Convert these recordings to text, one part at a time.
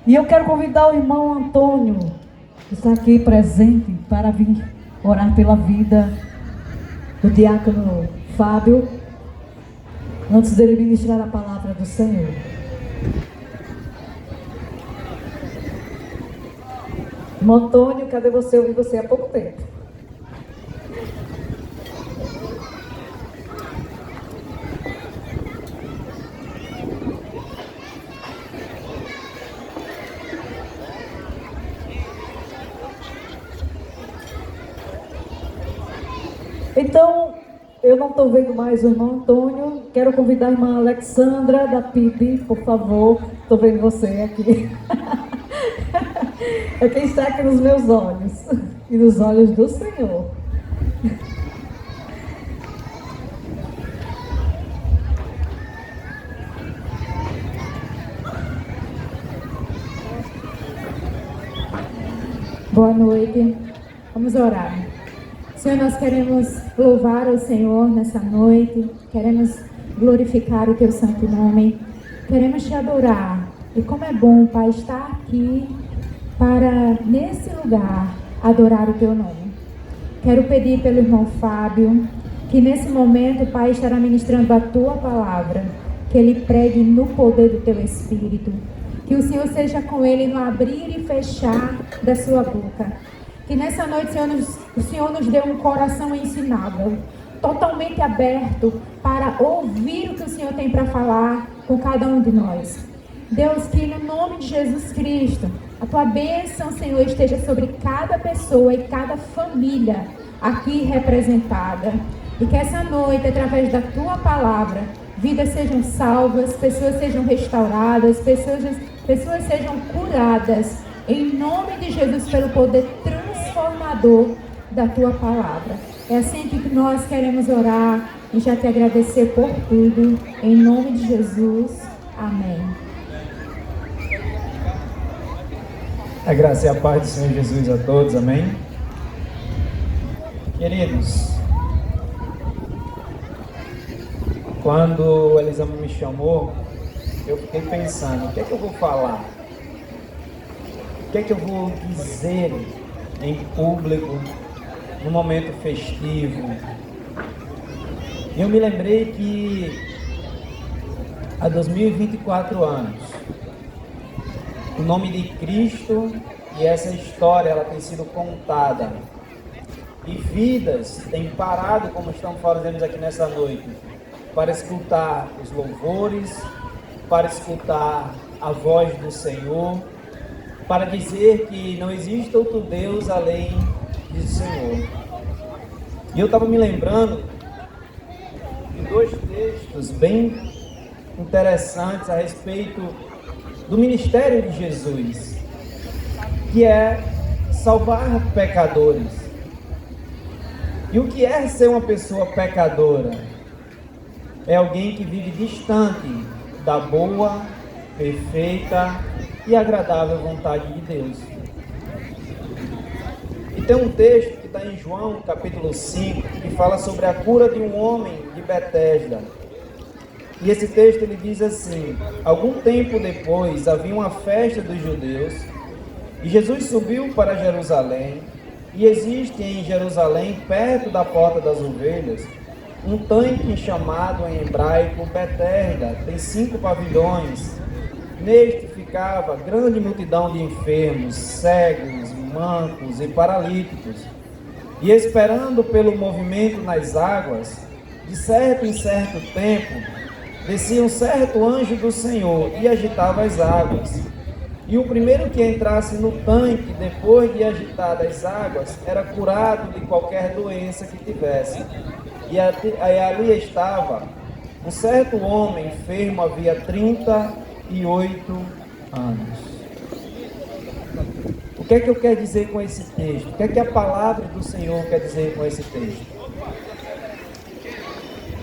E eu quero convidar o irmão Antônio, que está aqui presente, para vir orar pela vida do diácono Fábio, antes dele ministrar a palavra do Senhor. Irmão Antônio, cadê você? Eu vi você há pouco tempo. Então, eu não estou vendo mais o irmão Antônio. Quero convidar a irmã Alexandra da PIB, por favor. Estou vendo você aqui. É quem está aqui nos meus olhos e nos olhos do Senhor. Boa noite. Vamos orar. Senhor, nós queremos louvar o Senhor nessa noite, queremos glorificar o Teu santo nome, queremos Te adorar. E como é bom, Pai, estar aqui para, nesse lugar, adorar o Teu nome. Quero pedir pelo irmão Fábio, que nesse momento, Pai, estará ministrando a Tua palavra, que ele pregue no poder do Teu Espírito, que o Senhor seja com ele no abrir e fechar da sua boca. Que nessa noite, o Senhor nos dê um coração ensinável, totalmente aberto para ouvir o que o Senhor tem para falar com cada um de nós. Deus, que no nome de Jesus Cristo, a Tua bênção, Senhor, esteja sobre cada pessoa e cada família aqui representada. E que essa noite, através da Tua palavra, vidas sejam salvas, pessoas sejam restauradas, pessoas sejam curadas, em nome de Jesus, pelo poder transformador da Tua palavra. É assim que nós queremos orar e já Te agradecer por tudo, em nome de Jesus. Amém. A graça e a paz do Senhor Jesus a todos, amém? Queridos, quando Elisama me chamou, eu fiquei pensando, o que é que eu vou falar? O que é que eu vou dizer em público, no momento festivo? E eu me lembrei que há 2024 anos, o nome de Cristo e essa história ela tem sido contada. E vidas têm parado, como estamos fazendo aqui nessa noite, para escutar os louvores, para escutar a voz do Senhor, para dizer que não existe outro Deus além do Senhor. E eu estava me lembrando de dois textos bem interessantes a respeito do ministério de Jesus, que é salvar pecadores. E o que é ser uma pessoa pecadora? É alguém que vive distante da boa, perfeita e agradável vontade de Deus. E tem um texto que está em João, capítulo 5, que fala sobre a cura de um homem de Betesda. E esse texto ele diz assim: algum tempo depois havia uma festa dos judeus, e Jesus subiu para Jerusalém, e existe em Jerusalém, perto da porta das ovelhas, um tanque chamado em hebraico Betesda, tem 5 pavilhões. Neste ficava grande multidão de enfermos, cegos, mancos e paralíticos. E esperando pelo movimento nas águas, de certo em certo tempo, descia um certo anjo do Senhor e agitava as águas. E o primeiro que entrasse no tanque, depois de agitadas as águas, era curado de qualquer doença que tivesse. E ali estava um certo homem enfermo, havia 38 anos. O que é que eu quero dizer com esse texto? O que é que a palavra do Senhor quer dizer com esse texto?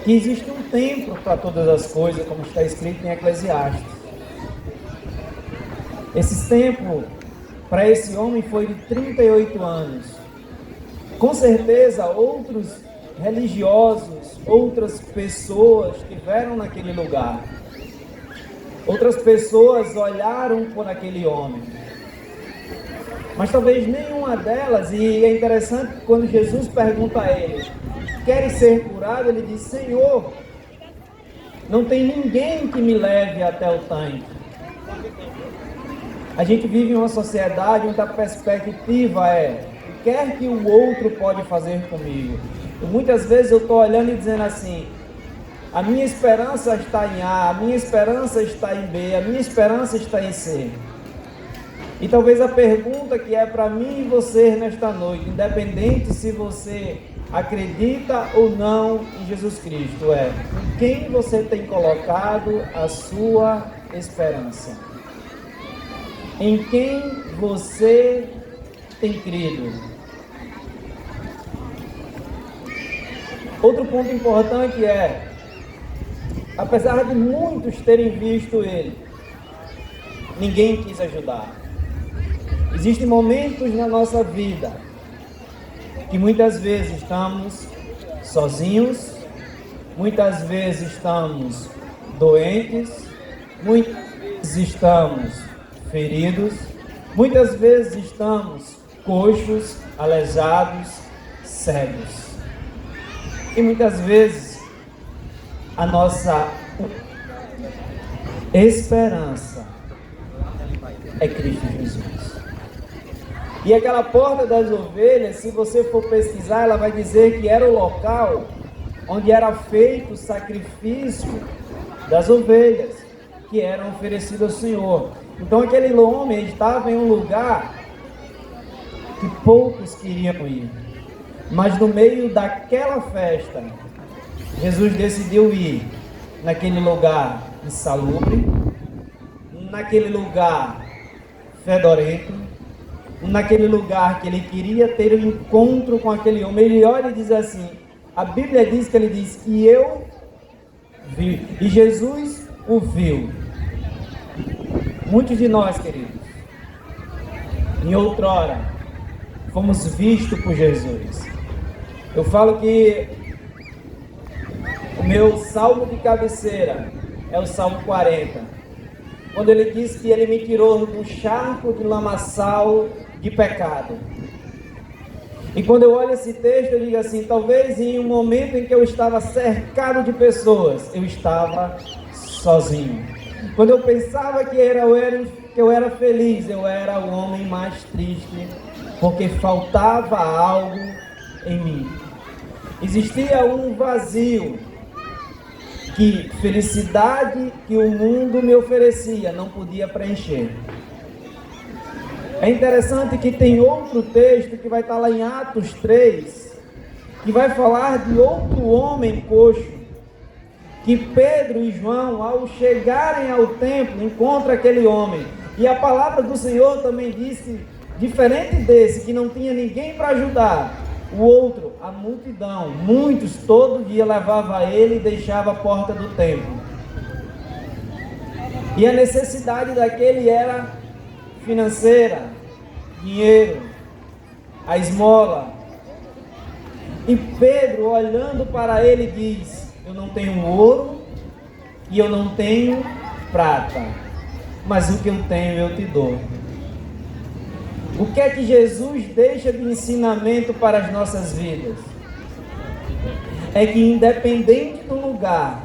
Que existe um tempo para todas as coisas, como está escrito em Eclesiastes. Esse tempo para esse homem foi de 38 anos. Com certeza outros religiosos, outras pessoas estiveram naquele lugar. Outras pessoas olharam por aquele homem, mas talvez nenhuma delas, e é interessante que quando Jesus pergunta a ele, queres ser curado? Ele diz, Senhor, não tem ninguém que me leve até o tanque. A gente vive em uma sociedade onde a perspectiva é, o que é que o outro pode fazer comigo? E muitas vezes eu estou olhando e dizendo assim, a minha esperança está em A, a minha esperança está em B, a minha esperança está em C. E talvez a pergunta que é para mim e você nesta noite, independente se você acredita ou não em Jesus Cristo, é em quem você tem colocado a sua esperança? Em quem você tem crido? Outro ponto importante é, apesar de muitos terem visto ele, ninguém quis ajudar. Existem momentos na nossa vida que muitas vezes estamos sozinhos, muitas vezes estamos doentes, muitas vezes estamos feridos, muitas vezes estamos coxos, aleijados, cegos. E muitas vezes a nossa esperança é Cristo Jesus. E aquela porta das ovelhas, se você for pesquisar, ela vai dizer que era o local onde era feito o sacrifício das ovelhas que eram oferecidas ao Senhor. Então aquele homem estava em um lugar que poucos queriam ir. Mas no meio daquela festa, Jesus decidiu ir naquele lugar insalubre, naquele lugar fedorento, naquele lugar que ele queria ter um encontro com aquele homem. Ele olha e diz assim, a Bíblia diz que ele diz, e eu vi, e Jesus o viu. Muitos de nós, queridos, em outrora, fomos vistos por Jesus. Eu falo que o meu salmo de cabeceira é o Salmo 40, quando ele diz que ele me tirou do charco de lamaçal de pecado. E quando eu olho esse texto, eu digo assim, talvez em um momento em que eu estava cercado de pessoas, eu estava sozinho. Quando eu pensava que eu era feliz, eu era o homem mais triste, porque faltava algo em mim. Existia um vazio que felicidade que o mundo me oferecia não podia preencher. É interessante que tem outro texto que vai estar lá em Atos 3, que vai falar de outro homem coxo, que Pedro e João, ao chegarem ao templo, encontram aquele homem. E a palavra do Senhor também disse, diferente desse, que não tinha ninguém para ajudar, o outro, a multidão, muitos, todo dia levava ele e deixava a porta do templo. E a necessidade daquele era financeira, dinheiro, a esmola. E Pedro, olhando para ele, diz, eu não tenho ouro e eu não tenho prata, mas o que eu tenho eu te dou. O que é que Jesus deixa de ensinamento para as nossas vidas? É que independente do lugar,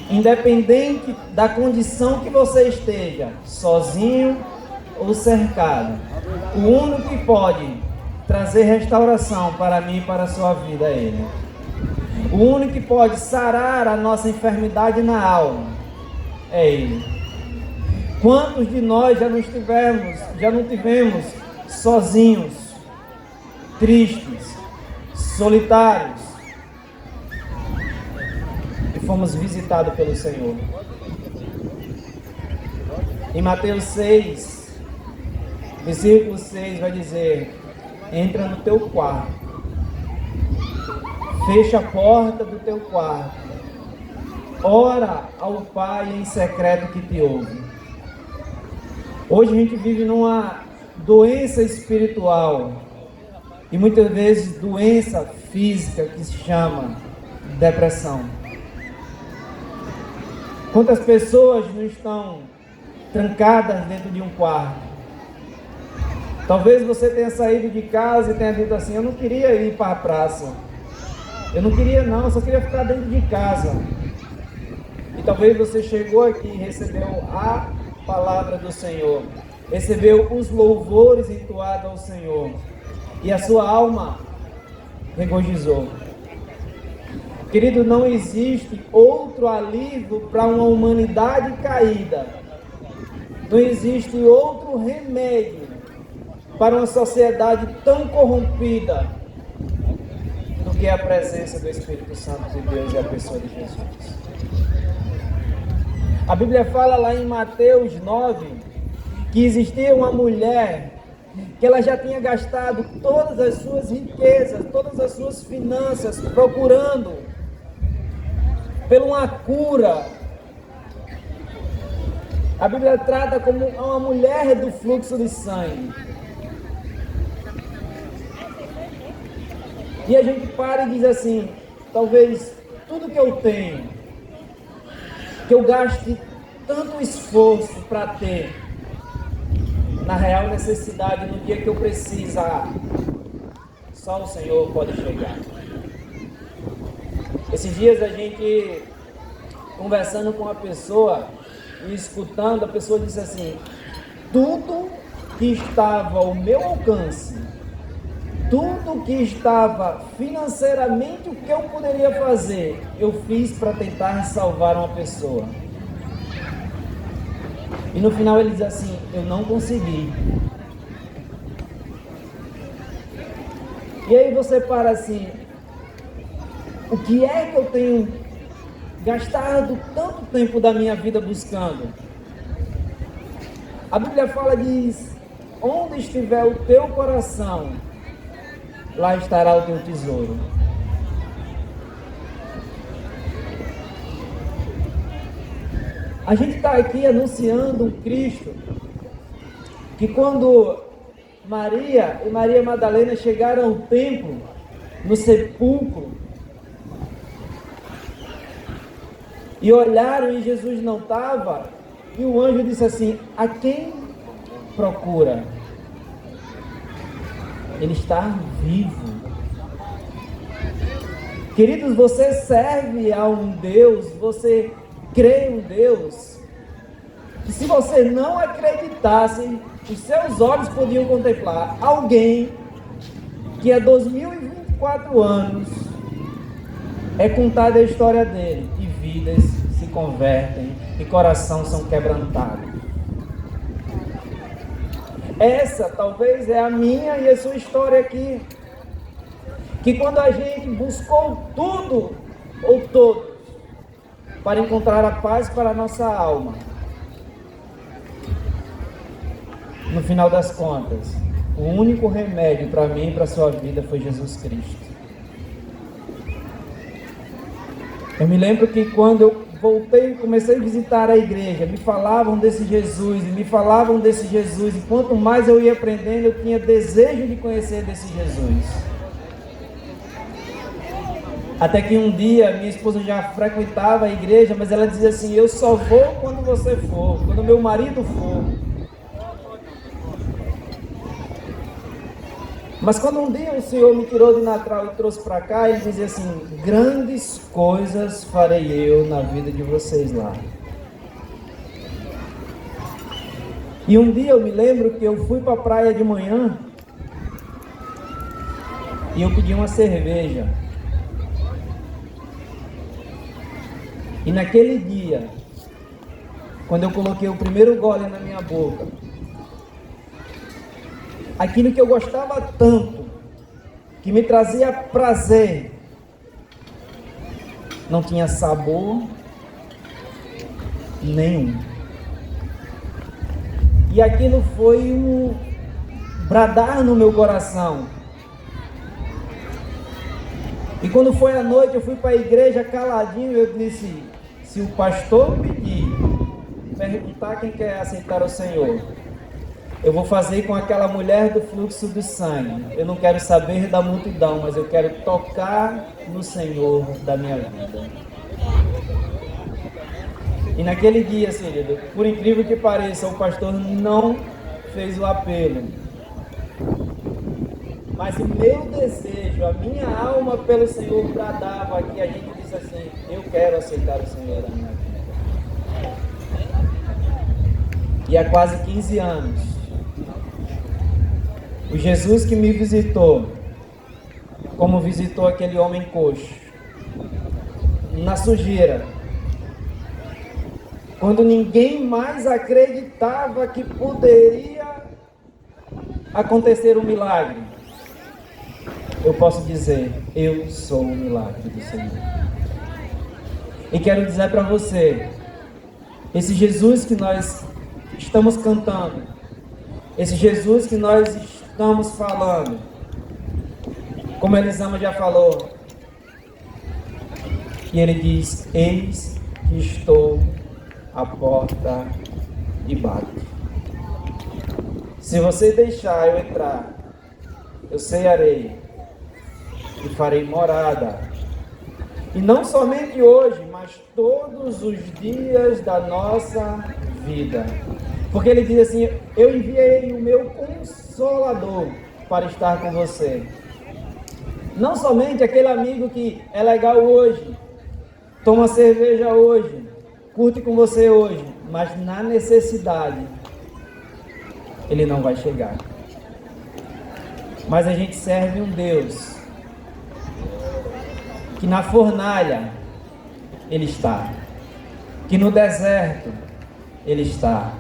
independente da condição que você esteja, sozinho ou cercado, o único que pode trazer restauração para mim e para a sua vida é Ele. O único que pode sarar a nossa enfermidade na alma é Ele. Quantos de nós já não tivemos sozinhos, tristes, solitários, e fomos visitados pelo Senhor? Em Mateus 6, versículo 6 vai dizer, entra no teu quarto, fecha a porta do teu quarto, ora ao Pai em secreto que te ouve. Hoje a gente vive numa doença espiritual e muitas vezes doença física que se chama depressão. Quantas pessoas não estão trancadas dentro de um quarto? Talvez você tenha saído de casa e tenha dito assim: eu não queria ir para a praça. Eu não queria não, eu só queria ficar dentro de casa. E talvez você chegou aqui e recebeu a palavra do Senhor. Recebeu os louvores entoados ao Senhor. E a sua alma regozijou. Querido, não existe outro alívio para uma humanidade caída. Não existe outro remédio para uma sociedade tão corrompida do que a presença do Espírito Santo de Deus e a pessoa de Jesus. A Bíblia fala lá em Mateus 9 que existia uma mulher que ela já tinha gastado todas as suas riquezas, todas as suas finanças procurando por uma cura. A Bíblia trata como uma mulher do fluxo de sangue. E a gente para e diz assim: talvez tudo que eu tenho, que eu gaste tanto esforço para ter, na real necessidade, no dia que eu precisar, só o Senhor pode chegar. Esses dias a gente conversando com uma pessoa e escutando, a pessoa disse assim: tudo que estava ao meu alcance, tudo que estava financeiramente o que eu poderia fazer, eu fiz para tentar salvar uma pessoa. E no final ele diz assim: eu não consegui. E aí você para assim: o que é que eu tenho gastado tanto tempo da minha vida buscando? A Bíblia fala, diz: onde estiver o teu coração, lá estará o teu tesouro. A gente está aqui anunciando um Cristo que quando Maria e Maria Madalena chegaram ao templo, no sepulcro, e olharam e Jesus não estava, e o anjo disse assim: a quem procura? Ele está vivo. Queridos, você serve a um Deus, você crê em um Deus, que se você não acreditasse, os seus olhos podiam contemplar alguém que há 2024 anos é contada a história dele, e vidas se convertem, e corações são quebrantados. Essa talvez é a minha e a sua história aqui, que quando a gente buscou tudo ou todos para encontrar a paz para a nossa alma, no final das contas, o único remédio para mim e para a sua vida foi Jesus Cristo. Eu me lembro que quando eu voltei, comecei a visitar a igreja, me falavam desse Jesus, e quanto mais eu ia aprendendo, eu tinha desejo de conhecer desse Jesus. Até que um dia, minha esposa já frequentava a igreja, mas ela dizia assim: eu só vou quando você for, quando meu marido for. Mas quando um dia o Senhor me tirou de Natal e trouxe para cá, Ele dizia assim: grandes coisas farei eu na vida de vocês lá. E um dia eu me lembro que eu fui para a praia de manhã e eu pedi uma cerveja. E naquele dia, quando eu coloquei o primeiro gole na minha boca, aquilo que eu gostava tanto, que me trazia prazer, não tinha sabor nenhum. E aquilo foi um bradar no meu coração. E quando foi à noite, eu fui para a igreja caladinho, eu disse: se o pastor pedir, perguntar quem quer aceitar o Senhor, eu vou fazer com aquela mulher do fluxo do sangue. Eu não quero saber da multidão, mas eu quero tocar no Senhor da minha vida. E naquele dia, querido, por incrível que pareça, o pastor não fez o apelo. Mas o meu desejo, a minha alma pelo Senhor bradava que a gente disse assim: eu quero aceitar o Senhor na minha vida. E há quase 15 anos, o Jesus que me visitou, como visitou aquele homem coxo, na sujeira, quando ninguém mais acreditava que poderia acontecer um milagre, eu posso dizer: eu sou o milagre do Senhor. E quero dizer para você, esse Jesus que nós estamos cantando, esse Jesus que nós estamos falando, como Elisama já falou, e ele diz: eis que estou à porta e bato. Se você deixar eu entrar, eu cearei e farei morada. E não somente hoje, mas todos os dias da nossa vida. Porque ele diz assim: eu enviei o meu Consolador para estar com você. Não somente aquele amigo que é legal hoje, toma cerveja hoje, curte com você hoje, mas na necessidade ele não vai chegar. Mas a gente serve um Deus que na fornalha ele está, que no deserto ele está,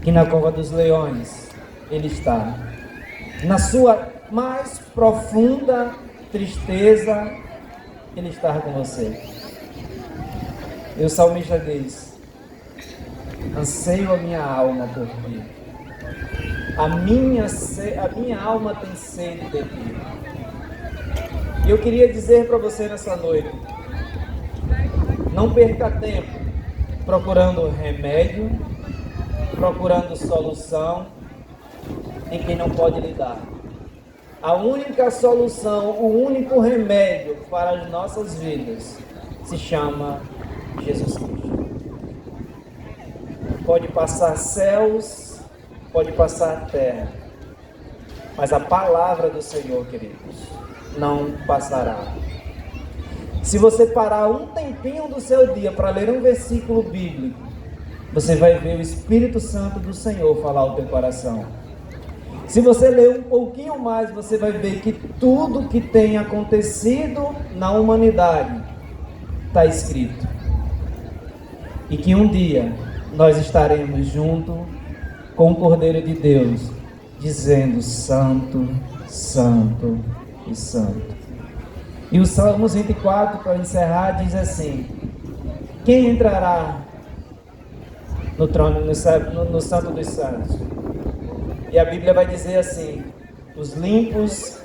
que na cova dos leões ele está, na sua mais profunda tristeza ele está com você. E o salmista diz: anseio a minha alma por ti. A minha alma tem sede de ti. E eu queria dizer para você nessa noite: não perca tempo procurando remédio, procurando solução em quem não pode lhe dar. A única solução, o único remédio para as nossas vidas se chama Jesus Cristo. Pode passar céus, pode passar terra, mas a palavra do Senhor, queridos, não passará. Se você parar um tempinho do seu dia para ler um versículo bíblico, você vai ver o Espírito Santo do Senhor falar ao teu coração. Se você ler um pouquinho mais, você vai ver que tudo que tem acontecido na humanidade está escrito. E que um dia nós estaremos junto com o Cordeiro de Deus, dizendo: Santo, Santo e Santo. E o Salmos 24, para encerrar, diz assim: quem entrará no trono, no Santo dos Santos? E a Bíblia vai dizer assim: os limpos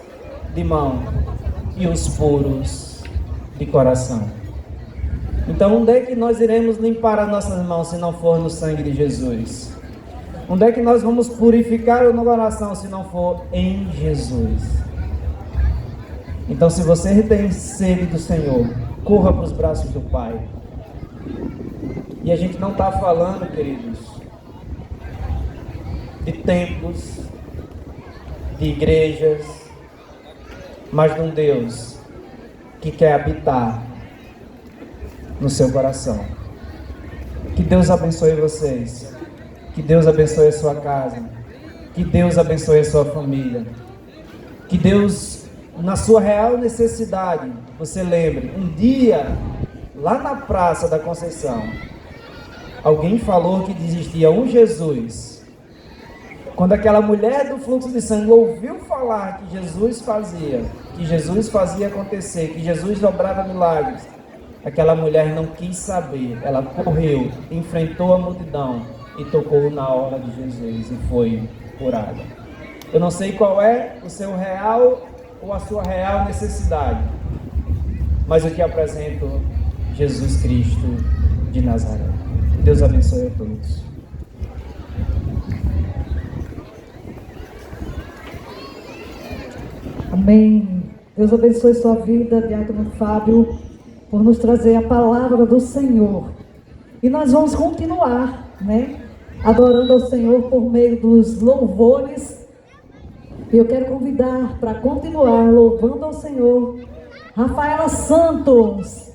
de mão e os puros de coração. Então, onde é que nós iremos limpar as nossas mãos se não for no sangue de Jesus? Onde é que nós vamos purificar o nosso coração se não for em Jesus? Então, se você tem sede do Senhor, corra para os braços do Pai. E a gente não está falando, queridos, de templos, de igrejas, mas de um Deus que quer habitar no seu coração. Que Deus abençoe vocês, que Deus abençoe a sua casa, que Deus abençoe a sua família, que Deus, na sua real necessidade, você lembre, um dia, lá na Praça da Conceição, alguém falou que existia um Jesus. Quando aquela mulher do fluxo de sangue ouviu falar que Jesus fazia acontecer, que Jesus dobrava milagres, aquela mulher não quis saber, ela correu, enfrentou a multidão e tocou na hora de Jesus e foi curada. Eu não sei qual é o seu real ou a sua real necessidade, mas eu te apresento Jesus Cristo de Nazaré. Deus abençoe a todos. Amém. Deus abençoe sua vida, Diácono Fábio. por nos trazer a palavra do Senhor. E nós vamos continuar, né, adorando ao Senhor por meio dos louvores. E eu quero convidar para continuar louvando ao Senhor Rafaela Santos.